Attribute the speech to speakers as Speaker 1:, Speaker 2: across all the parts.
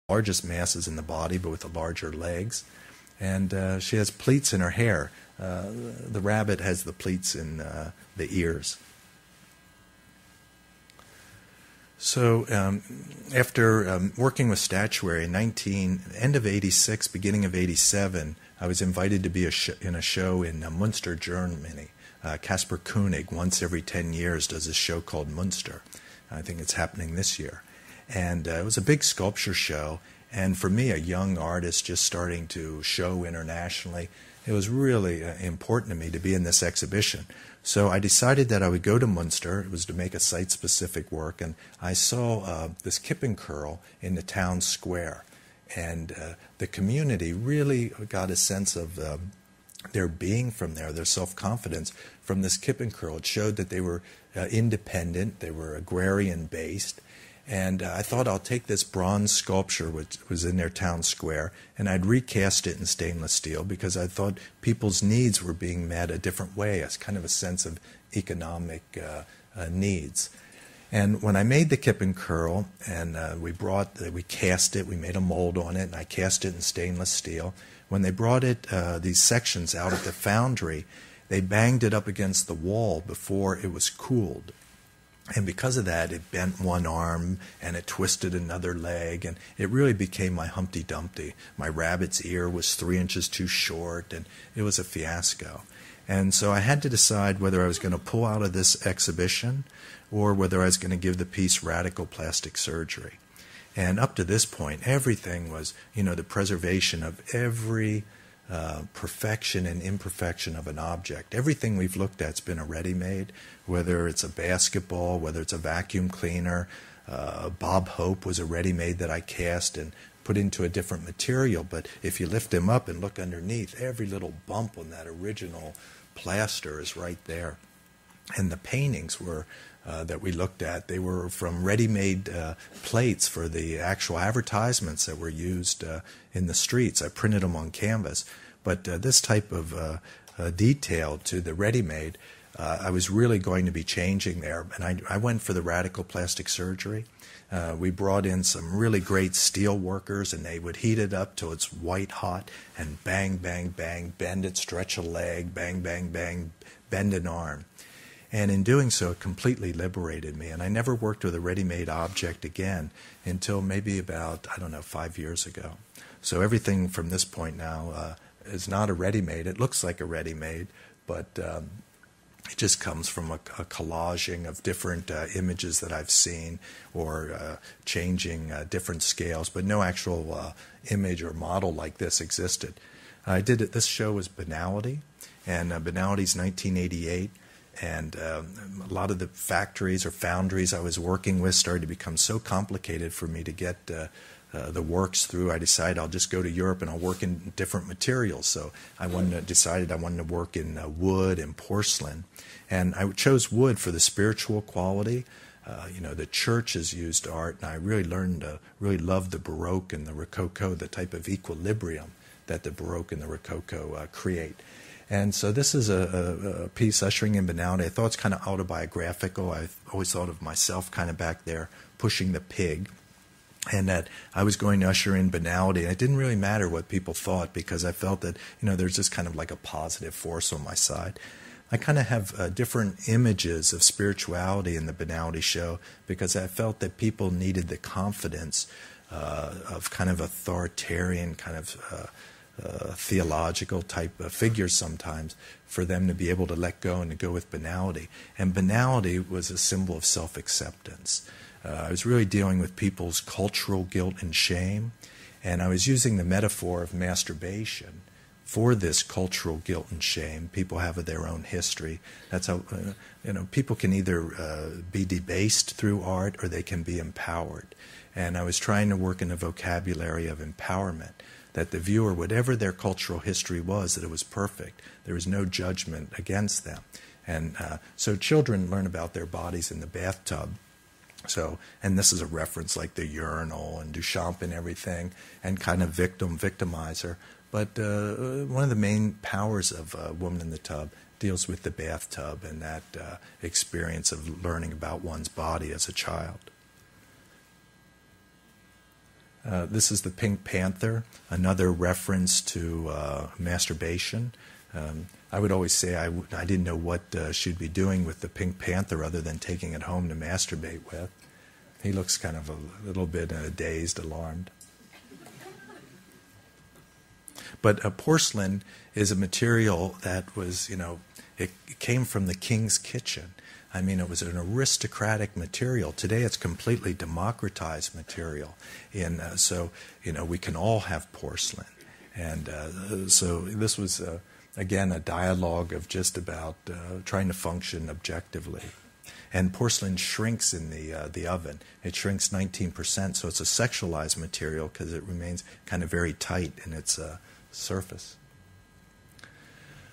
Speaker 1: largest masses in the body, but with the larger legs. And she has pleats in her hair. The rabbit has the pleats in the ears. So after working with statuary in end of 86, beginning of 87, I was invited to be in a show in Munster, Germany. Caspar Koenig, once every 10 years, does a show called Munster. I think it's happening this year. And it was a big sculpture show. And for me, a young artist just starting to show internationally, it was really important to me to be in this exhibition. So I decided that I would go to Munster. It was to make a site-specific work. And I saw this kip and curl in the town square. And the community really got a sense of their being from there, their self-confidence from this kip and curl. It showed that they were independent, they were agrarian-based. And I thought I'll take this bronze sculpture, which was in their town square, and I'd recast it in stainless steel because I thought people's needs were being met a different way, as kind of a sense of economic needs. And when I made the kip and curl, and we cast it, we made a mold on it, and I cast it in stainless steel. When they brought it, these sections out at the foundry, they banged it up against the wall before it was cooled. And because of that, it bent one arm and it twisted another leg, and it really became my Humpty Dumpty. My rabbit's ear was 3 inches too short, and it was a fiasco. And so I had to decide whether I was going to pull out of this exhibition or whether I was going to give the piece radical plastic surgery. And up to this point, everything was, the preservation of every perfection and imperfection of an object. Everything we've looked at's been a ready-made, whether it's a basketball, whether it's a vacuum cleaner. Bob Hope was a ready-made that I cast and put into a different material. But if you lift him up and look underneath, every little bump on that original plaster is right there. And the paintings were that we looked at, they were from ready-made plates for the actual advertisements that were used in the streets. I printed them on canvas. But this type of detail to the ready-made, I was really going to be changing there. And I went for the radical plastic surgery. We brought in some really great steel workers, and they would heat it up till it's white hot, and bang, bang, bang, bend it, stretch a leg, bang, bang, bang, bend an arm. And in doing so, it completely liberated me. And I never worked with a ready-made object again until maybe about, 5 years ago. So everything from this point now is not a ready-made. It looks like a ready-made, but it just comes from a collaging of different images that I've seen, or changing different scales, but no actual image or model like this existed. I did it. This show was Banality, and Banality's 1988. And a lot of the factories or foundries I was working with started to become so complicated for me to get the works through. I decided I'll just go to Europe and I'll work in different materials. So I decided I wanted to work in wood and porcelain. And I chose wood for the spiritual quality. The church has used art, and I really learned to really love the Baroque and the Rococo, the type of equilibrium that the Baroque and the Rococo create. And so this is a piece, Ushering in Banality. I thought it's kind of autobiographical. I always thought of myself kind of back there pushing the pig, and that I was going to usher in banality. And it didn't really matter what people thought, because I felt that, there's just kind of like a positive force on my side. I kind of have different images of spirituality in the Banality show, because I felt that people needed the confidence of kind of authoritarian kind of theological type of figures sometimes, for them to be able to let go and to go with banality. And banality was a symbol of self-acceptance. I was really dealing with people's cultural guilt and shame, and I was using the metaphor of masturbation for this cultural guilt and shame. People have their own history. That's how people can either be debased through art, or they can be empowered. And I was trying to work in a vocabulary of empowerment, that the viewer, whatever their cultural history was, that it was perfect. There was no judgment against them. And so children learn about their bodies in the bathtub. So, and this is a reference like the urinal and Duchamp and everything, and kind of victimizer. But one of the main powers of Woman in the Tub deals with the bathtub and that experience of learning about one's body as a child. This is the Pink Panther, another reference to masturbation. I would always say I didn't know what she'd be doing with the Pink Panther other than taking it home to masturbate with. He looks kind of a little bit dazed, alarmed. But porcelain is a material that was, it came from the king's kitchen. I mean, it was an aristocratic material. Today it's completely democratized material. So we can all have porcelain. And so this was, again, a dialogue of just about trying to function objectively. And porcelain shrinks in the oven. It shrinks 19%, so it's a sexualized material because it remains kind of very tight in its surface.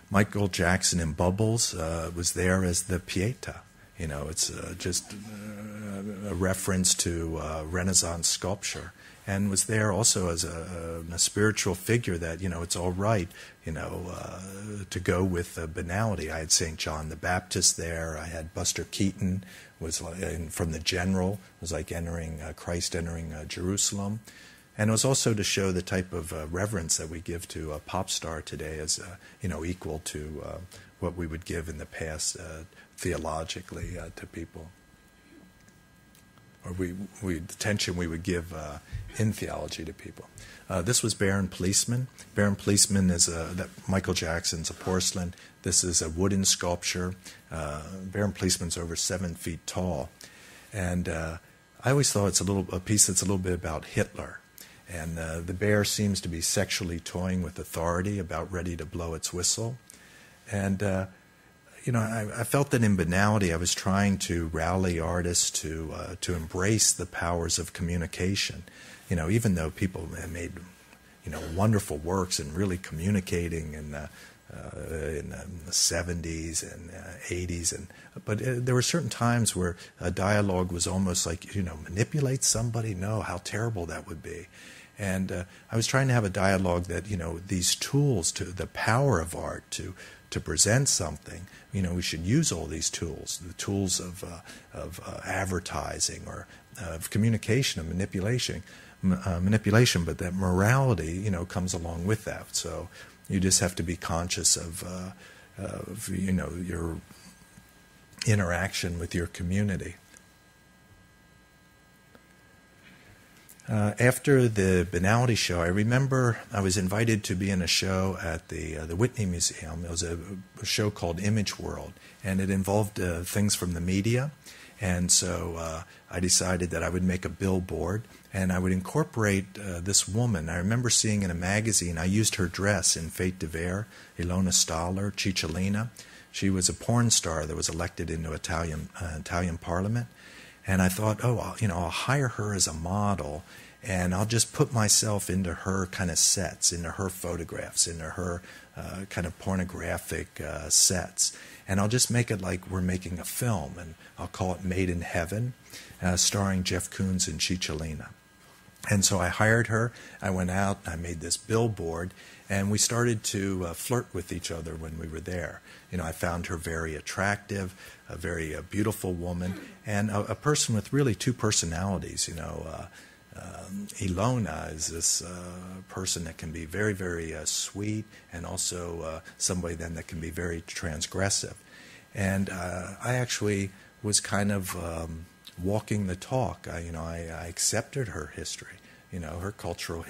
Speaker 1: Michael Jackson in Bubbles was there as the Pieta. It's just a reference to Renaissance sculpture, and was there also as a spiritual figure that, it's all right, to go with banality. I had St. John the Baptist there. I had Buster Keaton, was from The General, was like Christ entering Jerusalem. And it was also to show the type of reverence that we give to a pop star today as, equal to what we would give in the past theologically to people. Or the attention we would give in theology to people. This was Baron Policeman. Baron Policeman is that Michael Jackson's a porcelain. This is a wooden sculpture. Baron Policeman's over 7 feet tall. And I always thought it's a piece that's a little bit about Hitler. And the bear seems to be sexually toying with authority, about ready to blow its whistle. And, I felt that in banality I was trying to rally artists to embrace the powers of communication. Even though people made, wonderful works and really communicating in the 70s and 80s. But there were certain times where a dialogue was almost like, manipulate somebody? No, how terrible that would be. And I was trying to have a dialogue that, these tools, to the power of art to present something, we should use all these tools, the tools of advertising or of communication, of manipulation, but that morality, comes along with that. So you just have to be conscious of your interaction with your community. After the Banality show, I remember I was invited to be in a show at the Whitney Museum. It was a show called Image World, and it involved things from the media. And so I decided that I would make a billboard, and I would incorporate this woman. I remember seeing in a magazine, I used her dress in Fate de Ver, Ilona Staller, Cicciolina. She was a porn star that was elected into Italian parliament. And I thought, I'll hire her as a model, and I'll just put myself into her kind of sets, into her photographs, into her kind of pornographic sets. And I'll just make it like we're making a film, and I'll call it Made in Heaven, starring Jeff Koons and Cicciolina. And so I hired her. I went out, I made this billboard, and we started to flirt with each other when we were there. I found her very attractive, a very beautiful woman, and a person with really two personalities. Ilona is this person that can be very, very sweet, and also somebody then that can be very transgressive. And I actually was kind of walking the talk. I accepted her history, her cultural history.